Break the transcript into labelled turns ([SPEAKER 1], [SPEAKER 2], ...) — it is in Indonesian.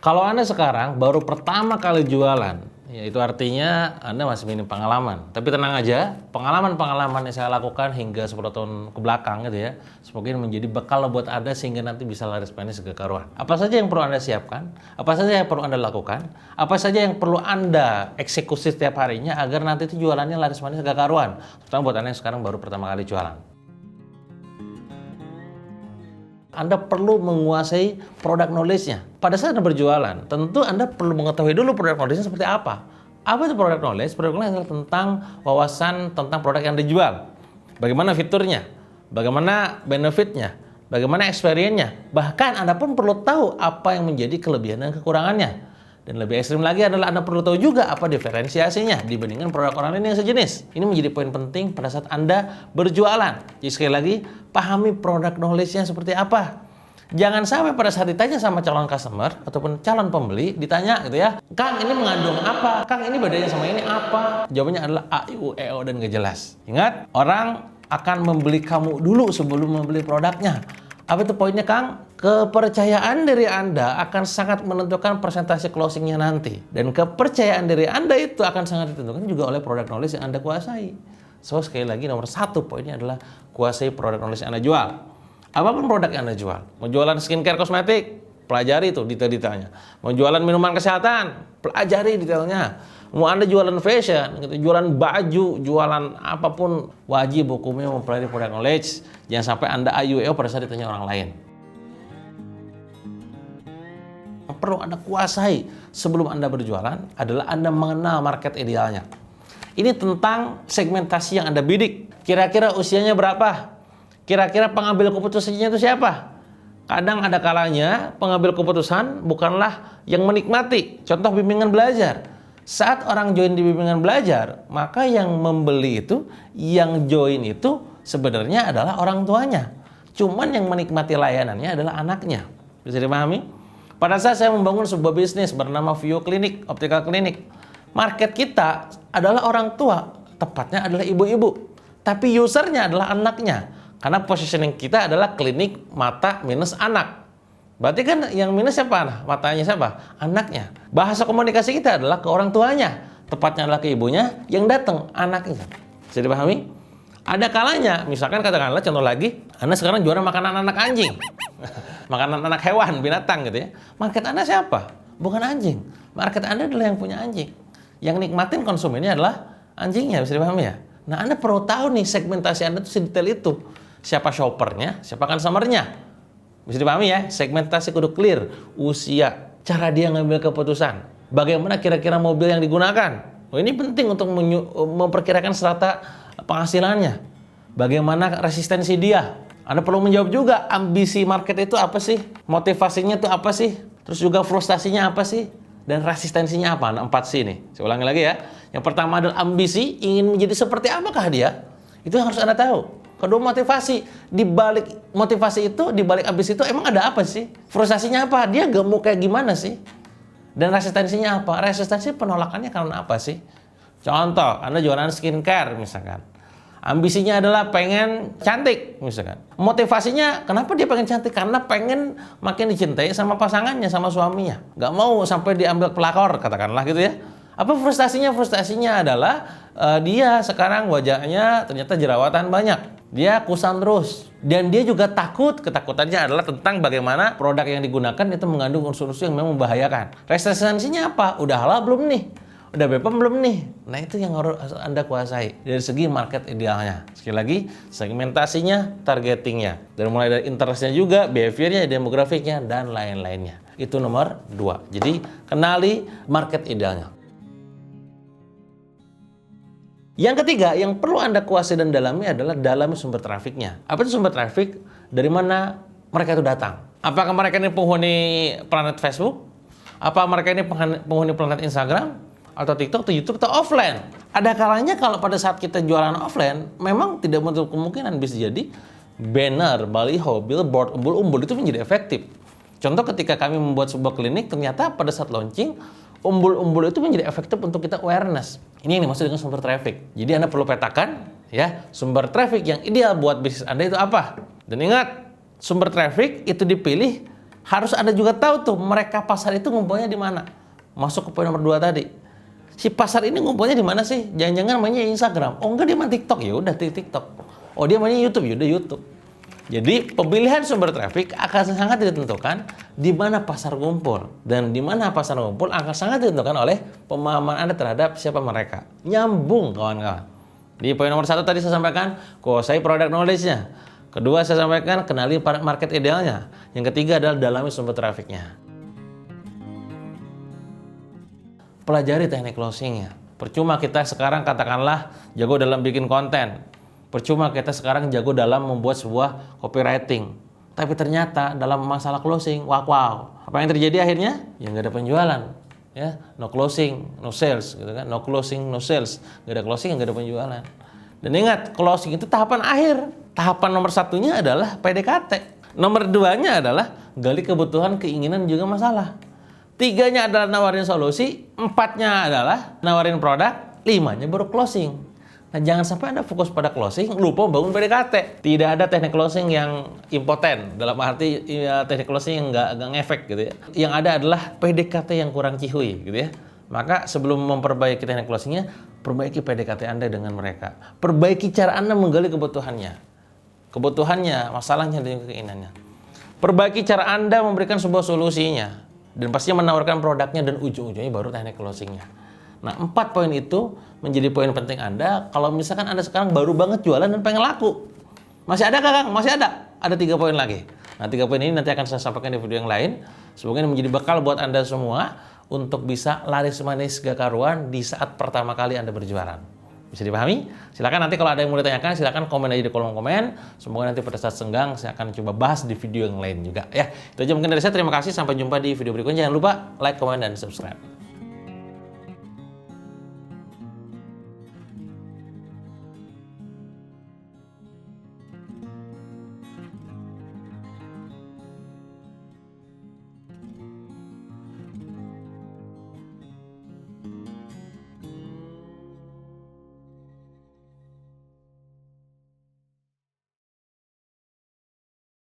[SPEAKER 1] Kalau Anda sekarang baru pertama kali jualan, ya itu artinya Anda masih minim pengalaman. Tapi tenang aja, pengalaman-pengalaman yang saya lakukan hingga 10 tahun ke belakang gitu ya, semoga ini menjadi bekal buat Anda sehingga nanti bisa laris manis ke karuan. Apa saja yang perlu Anda siapkan? Apa saja yang perlu Anda lakukan? Apa saja yang perlu Anda eksekusi setiap harinya agar nanti itu jualannya laris manis ke karuan? Terutama buat Anda yang sekarang baru pertama kali jualan. Anda perlu menguasai produk knowledge-nya. Pada saat Anda berjualan, tentu Anda perlu mengetahui dulu produk knowledge-nya seperti apa. Apa itu produk knowledge? Produk knowledge adalah tentang wawasan tentang produk yang dijual. Bagaimana fiturnya, bagaimana benefitnya, bagaimana experience-nya. Bahkan Anda pun perlu tahu apa yang menjadi kelebihan dan kekurangannya. Dan lebih ekstrim lagi adalah Anda perlu tahu juga apa diferensiasinya dibandingkan produk orang lain yang sejenis. Ini menjadi poin penting pada saat Anda berjualan. Jadi sekali lagi, pahami produk knowledge-nya seperti apa. Jangan sampai pada saat ditanya sama calon customer ataupun calon pembeli, ditanya gitu ya, Kang ini mengandung apa? Kang ini bedanya sama ini apa? Jawabannya adalah A, I, U, E, O, dan gak jelas. Ingat, orang akan membeli kamu dulu sebelum membeli produknya. Apa itu poinnya, Kang? Kepercayaan diri Anda akan sangat menentukan persentase closingnya nanti. Dan kepercayaan diri Anda itu akan sangat ditentukan juga oleh produk knowledge yang Anda kuasai. So, sekali lagi nomor satu poinnya adalah kuasai produk knowledge yang Anda jual. Apapun produk yang Anda jual. Mau jualan skincare kosmetik, pelajari itu detail-detailnya. Mau jualan minuman kesehatan, pelajari detailnya. Mau Anda jualan fashion, gitu, jualan baju, jualan apapun, wajib hukumnya mempelajari produk knowledge. Jangan sampai Anda IUEO pada saat ditanya orang lain. Yang perlu Anda kuasai sebelum Anda berjualan adalah Anda mengenal market idealnya. Ini tentang segmentasi yang Anda bidik. Kira-kira usianya berapa? Kira-kira pengambil keputusannya itu siapa? Kadang ada kalanya pengambil keputusan bukanlah yang menikmati. Contoh bimbingan belajar. Saat orang join di bimbingan belajar, maka yang membeli itu, yang join itu sebenarnya adalah orang tuanya. Cuman yang menikmati layanannya adalah anaknya. Bisa dipahami? Pada saat saya membangun sebuah bisnis bernama View Clinic, Optical Clinic, market kita adalah orang tua, tepatnya adalah ibu-ibu. Tapi usernya adalah anaknya. Karena positioning kita adalah klinik mata minus anak. Berarti kan yang minus siapa? Matanya siapa? Anaknya. Bahasa komunikasi kita adalah ke orang tuanya. Tepatnya adalah ke ibunya, yang datang anaknya. Bisa dipahami? Ada kalanya, misalkan katakanlah contoh lagi, Anda sekarang jualan makanan anak anjing. Makanan anak hewan, binatang gitu ya. Market Anda siapa? Bukan anjing. Market Anda adalah yang punya anjing. Yang nikmatin konsumennya adalah anjingnya, bisa dipahami ya? Nah, Anda perlu tahu nih segmentasi Anda itu sedetail itu. Siapa shoppernya, siapa consumernya. Bisa dipahami ya? Segmentasi kudu clear. Usia, cara dia ngambil keputusan. Bagaimana kira-kira mobil yang digunakan. Oh, ini penting untuk memperkirakan strata penghasilannya. Bagaimana resistensi dia. Anda perlu menjawab juga ambisi market itu apa sih? Motivasinya itu apa sih? Terus juga frustasinya apa sih? Dan resistensinya apa? Nah, 4C ini. Saya ulangi lagi ya. Yang pertama adalah ambisi, ingin menjadi seperti apakah dia? Itu yang harus Anda tahu. Kedua, motivasi. Di balik motivasi itu, di balik ambisi itu emang ada apa sih? Frustasinya apa? Dia gak mau kayak gimana sih? Dan resistensinya apa? Resistensi penolakannya karena apa sih? Contoh, Anda jualan skincare misalkan. Ambisinya adalah pengen cantik misalkan. Motivasinya kenapa dia pengen cantik? Karena pengen makin dicintai sama pasangannya, sama suaminya. Gak mau sampai diambil pelakor, katakanlah gitu ya. Apa frustasinya? Frustasinya adalah dia sekarang wajahnya ternyata jerawatan banyak. Dia kusam terus. Dan dia juga takut, ketakutannya adalah tentang bagaimana produk yang digunakan itu mengandung unsur-unsur yang memang membahayakan. Resistensinya apa? Udah halal belum nih? Udah BPOM belum nih? Nah, itu yang harus Anda kuasai dari segi market idealnya. Sekali lagi, segmentasinya, targetingnya. Dan mulai dari interestnya juga, behaviornya, demografiknya, dan lain-lainnya. Itu nomor 2. Jadi, kenali market idealnya. Yang ketiga, yang perlu Anda kuasai dan dalami adalah dalami sumber trafiknya. Apa itu sumber trafik? Dari mana mereka itu datang? Apakah mereka ini penghuni planet Facebook? Apa mereka ini penghuni planet Instagram? Atau TikTok, atau YouTube, atau offline? Ada kalanya kalau pada saat kita jualan offline, memang tidak menutup kemungkinan bisa jadi banner, baliho, billboard, umbul-umbul itu menjadi efektif. Contoh ketika kami membuat sebuah klinik, ternyata pada saat launching, umbul-umbul itu menjadi efektif untuk kita awareness. Ini yang dimaksud dengan sumber traffic. Jadi Anda perlu petakan ya, sumber traffic yang ideal buat bisnis Anda itu apa. Dan ingat, sumber traffic itu dipilih Harus Anda juga tahu tuh mereka pasar itu ngumpulnya di mana. Masuk ke poin nomor 2 tadi. Si pasar ini ngumpulnya di mana sih? Jangan-jangan mainnya Instagram. Oh enggak, dia main TikTok. Ya udah TikTok. Oh dia mainnya YouTube. Ya udah YouTube. Jadi pemilihan sumber traffic akan sangat ditentukan di mana pasar ngumpul, dan di mana pasar ngumpul akan sangat ditentukan oleh pemahaman Anda terhadap siapa mereka. Nyambung kawan-kawan. Di poin nomor 1 tadi saya sampaikan kuasai product knowledge-nya. Kedua saya sampaikan kenali market idealnya. Yang ketiga adalah dalami sumber trafficnya. Pelajari teknik closing-nya. Percuma kita sekarang katakanlah jago dalam bikin konten. Percuma kita sekarang jago dalam membuat sebuah copywriting. Tapi ternyata dalam masalah closing, wow. Apa yang terjadi akhirnya? Ya nggak ada penjualan. Ya, no closing, no sales, gitu kan? No closing, no sales. Nggak ada closing, nggak ada penjualan. Dan ingat, closing itu tahapan akhir. Tahapan nomor 1-nya adalah PDKT. Nomor 2-nya adalah gali kebutuhan, keinginan, juga masalah. 3-nya adalah nawarin solusi. 4-nya adalah nawarin produk. 5-nya baru closing. Nah, jangan sampai Anda fokus pada closing, lupa bangun PDKT. Tidak ada teknik closing yang impoten, dalam arti ya, teknik closing yang nggak ngefek gitu ya. Yang ada adalah PDKT yang kurang cihuy gitu ya. Maka sebelum memperbaiki teknik closingnya, perbaiki PDKT Anda dengan mereka. Perbaiki cara Anda menggali kebutuhannya, masalahnya, dan keinginannya. Perbaiki cara Anda memberikan sebuah solusinya, dan pastinya menawarkan produknya, dan ujung-ujungnya baru teknik closingnya. Nah, 4 poin itu menjadi poin penting Anda kalau misalkan Anda sekarang baru banget jualan dan pengen laku. Masih ada Kang? Masih ada. Ada 3 poin lagi. Nah, 3 poin ini nanti akan saya sampaikan di video yang lain. Semoga ini menjadi bekal buat Anda semua untuk bisa laris manis gak karuan di saat pertama kali Anda berjualan. Bisa dipahami? Silakan nanti kalau ada yang mau ditanyakan, silakan komen aja di kolom komen. Semoga nanti pada saat senggang saya akan coba bahas di video yang lain juga ya. Itu aja mungkin dari saya. Terima kasih. Sampai jumpa di video berikutnya. Jangan lupa like, comment, dan subscribe.